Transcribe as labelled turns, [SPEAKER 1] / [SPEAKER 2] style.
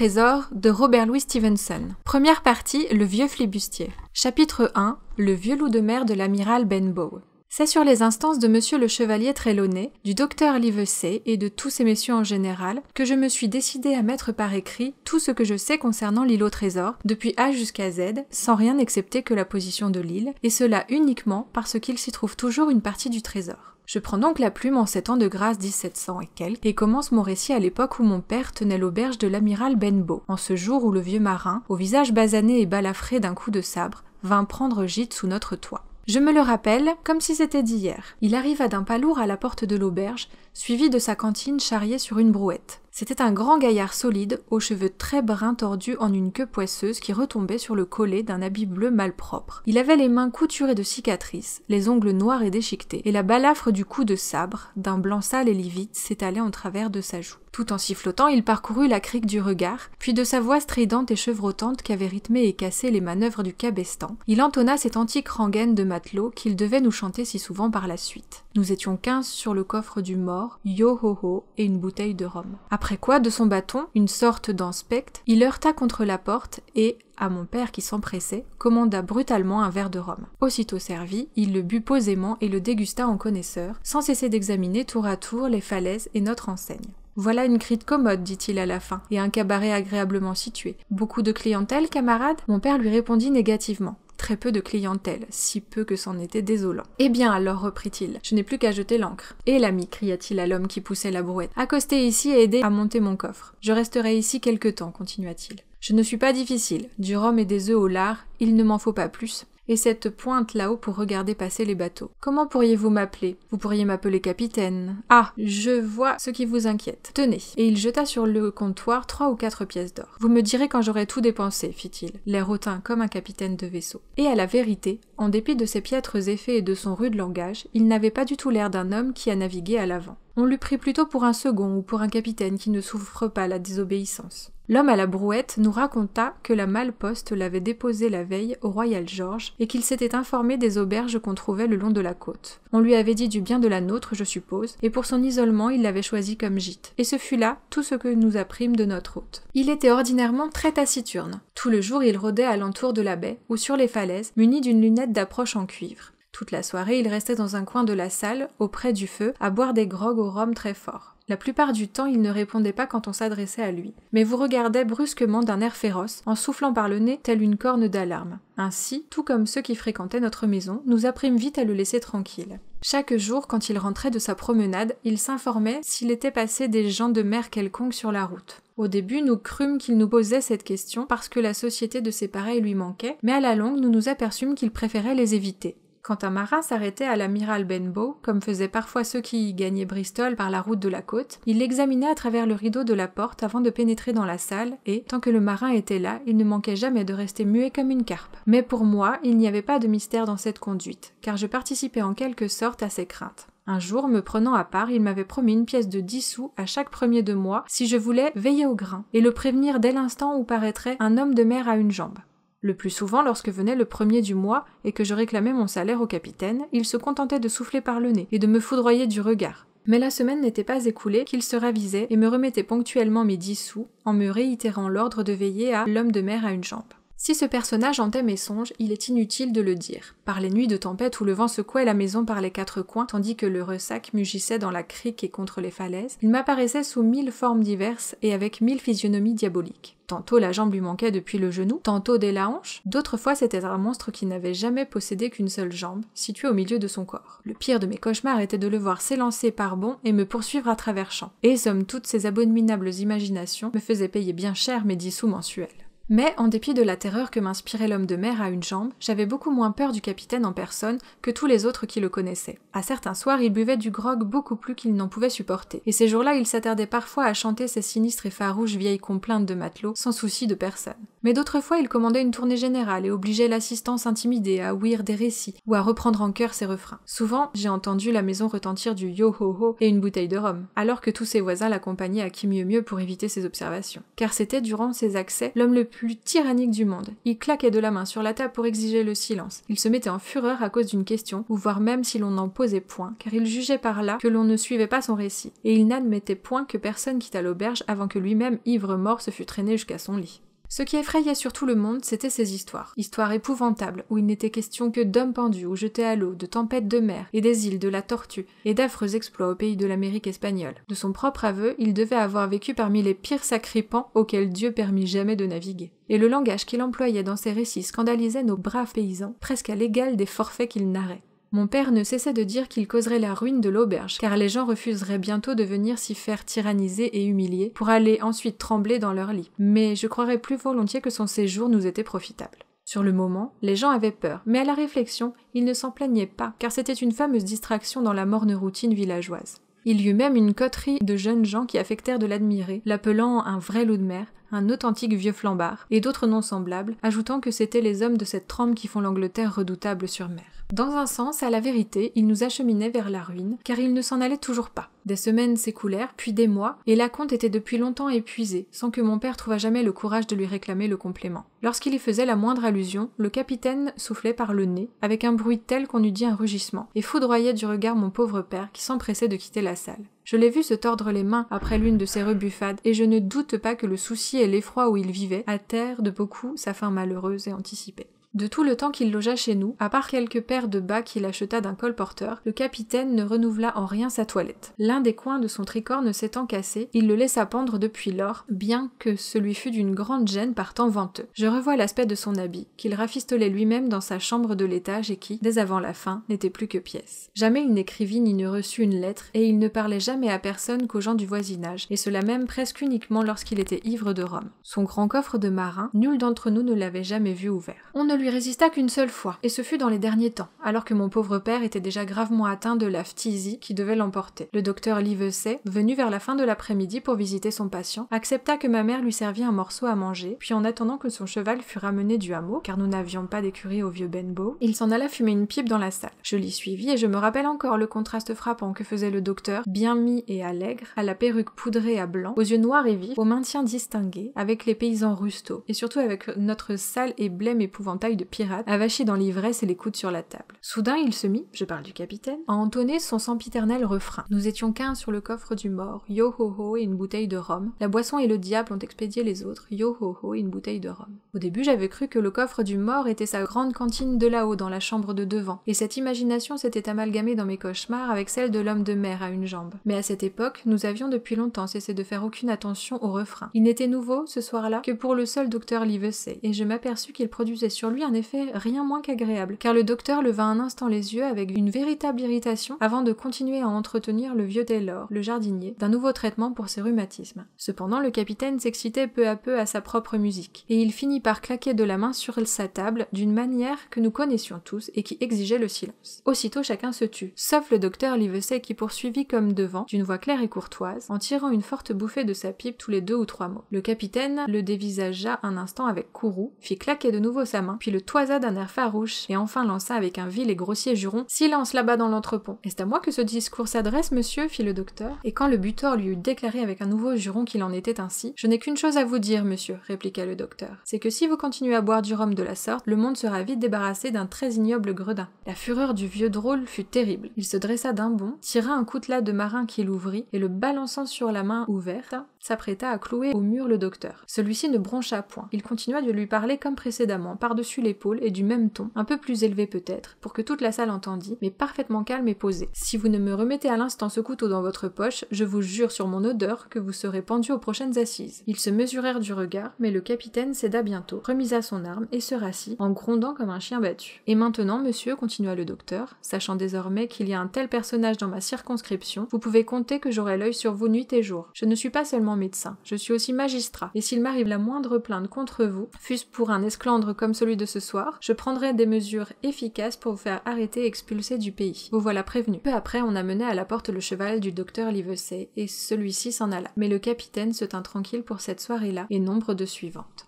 [SPEAKER 1] trésor de Robert Louis Stevenson. Première partie, le vieux flibustier. Chapitre 1, le vieux loup de mer de l'amiral Benbow. C'est sur les instances de monsieur le chevalier Trelawney, du docteur Livesey et de tous ces messieurs en général que je me suis décidé à mettre par écrit tout ce que je sais concernant l'île au trésor, depuis A jusqu'à Z, sans rien excepter que la position de l'île, et cela uniquement parce qu'il s'y trouve toujours une partie du trésor. Je prends donc la plume en 7 ans de grâce 1700 et quelques, et commence mon récit à l'époque où mon père tenait l'auberge de l'amiral Benbow, en ce jour où le vieux marin, au visage basané et balafré d'un coup de sabre, vint prendre gîte sous notre toit. Je me le rappelle comme si c'était d'hier. Il arriva d'un pas lourd à la porte de l'auberge, suivi de sa cantine charriée sur une brouette. C'était un grand gaillard solide, aux cheveux très bruns tordus en une queue poisseuse qui retombait sur le collet d'un habit bleu malpropre. Il avait les mains couturées de cicatrices, les ongles noirs et déchiquetés, et la balafre du coup de sabre, d'un blanc sale et livide, s'étalait en travers de sa joue. Tout en sifflotant, il parcourut la crique du regard, puis de sa voix stridente et chevrotante qu'avait rythmé et cassé les manœuvres du cabestan, il entonna cette antique rengaine de matelot qu'il devait nous chanter si souvent par la suite. Nous étions 15 sur le coffre du mort, yo-ho-ho et une bouteille de rhum. Après quoi, de son bâton, une sorte d'anspecte, il heurta contre la porte et, à mon père qui s'empressait, commanda brutalement un verre de rhum. Aussitôt servi, il le but posément et le dégusta en connaisseur, sans cesser d'examiner tour à tour les falaises et notre enseigne. Voilà une crique commode, dit-il à la fin, et un cabaret agréablement situé. Beaucoup de clientèle, camarade ? Mon père lui répondit négativement. Très peu de clientèle, si peu que c'en était désolant. Eh bien alors, reprit-il, je n'ai plus qu'à jeter l'ancre. Et l'ami, cria-t-il à l'homme qui poussait la brouette, accostez ici et aidez à monter mon coffre. Je resterai ici quelque temps, continua-t-il. Je ne suis pas difficile, du rhum et des œufs au lard, il ne m'en faut pas plus. Et cette pointe là-haut pour regarder passer les bateaux. Comment pourriez-vous m'appeler ? Vous pourriez m'appeler capitaine. Ah, je vois ce qui vous inquiète. Tenez. Et il jeta sur le comptoir 3 ou 4 pièces d'or. Vous me direz quand j'aurai tout dépensé, fit-il, l'air hautain comme un capitaine de vaisseau. Et à la vérité, en dépit de ses piètres effets et de son rude langage, il n'avait pas du tout l'air d'un homme qui a navigué à l'avant. On l'eût pris plutôt pour un second ou pour un capitaine qui ne souffre pas la désobéissance. L'homme à la brouette nous raconta que la malle-poste l'avait déposé la veille au Royal George et qu'il s'était informé des auberges qu'on trouvait le long de la côte. On lui avait dit du bien de la nôtre, je suppose, et pour son isolement, il l'avait choisi comme gîte. Et ce fut là tout ce que nous apprîmes de notre hôte. Il était ordinairement très taciturne. Tout le jour, il rôdait alentour de la baie ou sur les falaises, muni d'une lunette d'approche en cuivre. Toute la soirée, il restait dans un coin de la salle, auprès du feu, à boire des grogs au rhum très fort. La plupart du temps, il ne répondait pas quand on s'adressait à lui, mais vous regardait brusquement d'un air féroce, en soufflant par le nez telle une corne d'alarme. Ainsi, tout comme ceux qui fréquentaient notre maison, nous apprîmes vite à le laisser tranquille. Chaque jour, quand il rentrait de sa promenade, il s'informait s'il était passé des gens de mer quelconques sur la route. Au début, nous crûmes qu'il nous posait cette question parce que la société de ses pareils lui manquait, mais à la longue, nous nous aperçûmes qu'il préférait les éviter. Quand un marin s'arrêtait à l'amiral Benbow, comme faisaient parfois ceux qui y gagnaient Bristol par la route de la côte, il l'examinait à travers le rideau de la porte avant de pénétrer dans la salle, et, tant que le marin était là, il ne manquait jamais de rester muet comme une carpe. Mais pour moi, il n'y avait pas de mystère dans cette conduite, car je participais en quelque sorte à ses craintes. Un jour, me prenant à part, il m'avait promis une pièce de 10 sous à chaque premier de mois si je voulais veiller au grain, et le prévenir dès l'instant où paraîtrait un homme de mer à une jambe. Le plus souvent, lorsque venait le premier du mois et que je réclamais mon salaire au capitaine, il se contentait de souffler par le nez et de me foudroyer du regard. Mais la semaine n'était pas écoulée qu'il se ravisait et me remettait ponctuellement mes 10 sous en me réitérant l'ordre de veiller à l'homme de mer à une jambe. Si ce personnage hantait mes songes, il est inutile de le dire. Par les nuits de tempête où le vent secouait la maison par les 4 coins, tandis que le ressac mugissait dans la crique et contre les falaises, il m'apparaissait sous 1000 formes diverses et avec 1000 physionomies diaboliques. Tantôt la jambe lui manquait depuis le genou, tantôt dès la hanche, d'autres fois c'était un monstre qui n'avait jamais possédé qu'une seule jambe, située au milieu de son corps. Le pire de mes cauchemars était de le voir s'élancer par bonds et me poursuivre à travers champs. Et somme toute ces abominables imaginations me faisaient payer bien cher mes 10 sous mensuels. Mais, en dépit de la terreur que m'inspirait l'homme de mer à une jambe, j'avais beaucoup moins peur du capitaine en personne que tous les autres qui le connaissaient. À certains soirs, il buvait du grog beaucoup plus qu'il n'en pouvait supporter, et ces jours-là, il s'attardait parfois à chanter ces sinistres et farouches vieilles complaintes de matelots, sans souci de personne. Mais d'autres fois, il commandait une tournée générale et obligeait l'assistance intimidée à ouïr des récits ou à reprendre en chœur ses refrains. Souvent, j'ai entendu la maison retentir du yo-ho-ho et une bouteille de rhum, alors que tous ses voisins l'accompagnaient à qui mieux pour éviter ses observations. Car c'était, durant ses accès, l'homme le plus tyrannique du monde. Il claquait de la main sur la table pour exiger le silence. Il se mettait en fureur à cause d'une question, ou voire même si l'on n'en posait point, car il jugeait par là que l'on ne suivait pas son récit, et il n'admettait point que personne quittât l'auberge avant que lui-même, ivre mort, se fût traîné jusqu'à son lit. Ce qui effrayait surtout le monde, c'était ses histoires. Histoires épouvantables, où il n'était question que d'hommes pendus ou jetés à l'eau, de tempêtes de mer, et des îles de la Tortue, et d'affreux exploits au pays de l'Amérique espagnole. De son propre aveu, il devait avoir vécu parmi les pires sacripants auxquels Dieu permit jamais de naviguer. Et le langage qu'il employait dans ses récits scandalisait nos braves paysans, presque à l'égal des forfaits qu'il narrait. Mon père ne cessait de dire qu'il causerait la ruine de l'auberge, car les gens refuseraient bientôt de venir s'y faire tyranniser et humilier, pour aller ensuite trembler dans leur lit. Mais je croirais plus volontiers que son séjour nous était profitable. Sur le moment, les gens avaient peur, mais à la réflexion, ils ne s'en plaignaient pas, car c'était une fameuse distraction dans la morne routine villageoise. Il y eut même une coterie de jeunes gens qui affectèrent de l'admirer, l'appelant un vrai loup de mer, un authentique vieux flambard, et d'autres noms semblables, ajoutant que c'étaient les hommes de cette trempe qui font l'Angleterre redoutable sur mer. Dans un sens, à la vérité, il nous acheminait vers la ruine, car il ne s'en allait toujours pas. Des semaines s'écoulèrent, puis des mois, et l'acompte était depuis longtemps épuisé, sans que mon père trouvât jamais le courage de lui réclamer le complément. Lorsqu'il y faisait la moindre allusion, le capitaine soufflait par le nez, avec un bruit tel qu'on eût dit un rugissement, et foudroyait du regard mon pauvre père, qui s'empressait de quitter la salle. Je l'ai vu se tordre les mains après l'une de ces rebuffades, et je ne doute pas que le souci et l'effroi où il vivait hâtèrent de beaucoup sa fin malheureuse et anticipée. De tout le temps qu'il logea chez nous, à part quelques paires de bas qu'il acheta d'un colporteur, le capitaine ne renouvela en rien sa toilette. L'un des coins de son tricorne s'étant cassé, il le laissa pendre depuis lors, bien que ce lui fût d'une grande gêne par temps venteux. Je revois l'aspect de son habit, qu'il rafistolait lui-même dans sa chambre de l'étage et qui, dès avant la fin, n'était plus que pièce. Jamais il n'écrivit ni ne reçut une lettre, et il ne parlait jamais à personne qu'aux gens du voisinage, et cela même presque uniquement lorsqu'il était ivre de rhum. Son grand coffre de marin, nul d'entre nous ne l'avait jamais vu ouvert. On ne lui résista qu'une seule fois, et ce fut dans les derniers temps, alors que mon pauvre père était déjà gravement atteint de la phtisie qui devait l'emporter. Le docteur Livesey, venu vers la fin de l'après-midi pour visiter son patient, accepta que ma mère lui servit un morceau à manger, puis en attendant que son cheval fût ramené du hameau, car nous n'avions pas d'écurie au vieux Benbow, il s'en alla fumer une pipe dans la salle. Je l'y suivis et je me rappelle encore le contraste frappant que faisait le docteur, bien mis et allègre, à la perruque poudrée à blanc, aux yeux noirs et vifs, au maintien distingué, avec les paysans rustaux, et surtout avec notre sale et blême épouvantail de pirate, avachi dans l'ivresse et les coudes sur la table. Soudain, il se mit, je parle du capitaine, à entonner son sempiternel refrain. Nous étions 15 sur le coffre du mort, yo-ho-ho et une bouteille de rhum. La boisson et le diable ont expédié les autres, yo-ho-ho et une bouteille de rhum. Au début, j'avais cru que le coffre du mort était sa grande cantine de là-haut dans la chambre de devant, et cette imagination s'était amalgamée dans mes cauchemars avec celle de l'homme de mer à une jambe. Mais à cette époque, nous avions depuis longtemps cessé de faire aucune attention au refrain. Il n'était nouveau, ce soir-là, que pour le seul docteur Livesey, et je m'aperçus qu'il produisait sur lui un effet rien moins qu'agréable, car le docteur leva un instant les yeux avec une véritable irritation avant de continuer à entretenir le vieux Taylor, le jardinier, d'un nouveau traitement pour ses rhumatismes. Cependant, le capitaine s'excitait peu à peu à sa propre musique, et il finit par claquer de la main sur sa table d'une manière que nous connaissions tous et qui exigeait le silence. Aussitôt chacun se tut, sauf le docteur Livesey qui poursuivit comme devant, d'une voix claire et courtoise, en tirant une forte bouffée de sa pipe tous les 2 ou 3 mots. Le capitaine le dévisagea un instant avec courroux, fit claquer de nouveau sa main, puis le toisa d'un air farouche, et enfin lança avec un vil et grossier juron « Silence là-bas dans l'entrepont !»« Est-ce à moi que ce discours s'adresse, monsieur ?» fit le docteur, et quand le butor lui eut déclaré avec un nouveau juron qu'il en était ainsi, « Je n'ai qu'une chose à vous dire, monsieur, » répliqua le docteur, « c'est que si vous continuez à boire du rhum de la sorte, le monde sera vite débarrassé d'un très ignoble gredin. » La fureur du vieux drôle fut terrible. Il se dressa d'un bond, tira un coutelas de marin qu'il ouvrit, et le balançant sur la main ouverte, s'apprêta à clouer au mur le docteur. Celui-ci ne broncha point. Il continua de lui parler comme précédemment, par-dessus l'épaule et du même ton, un peu plus élevé peut-être, pour que toute la salle entendît, mais parfaitement calme et posé. Si vous ne me remettez à l'instant ce couteau dans votre poche, je vous jure sur mon odeur que vous serez pendu aux prochaines assises. Ils se mesurèrent du regard, mais le capitaine céda bientôt, remisa son arme et se rassit, en grondant comme un chien battu. Et maintenant, monsieur, continua le docteur, sachant désormais qu'il y a un tel personnage dans ma circonscription, vous pouvez compter que j'aurai l'œil sur vous nuit et jour. Je ne suis pas seulement médecin, je suis aussi magistrat, et s'il m'arrive la moindre plainte contre vous, fût-ce pour un esclandre comme celui de ce soir, je prendrai des mesures efficaces pour vous faire arrêter et expulser du pays. Vous voilà prévenu. Peu après, on amenait à la porte le cheval du docteur Livesey, et celui-ci s'en alla. Mais le capitaine se tint tranquille pour cette soirée-là, et nombre de suivantes.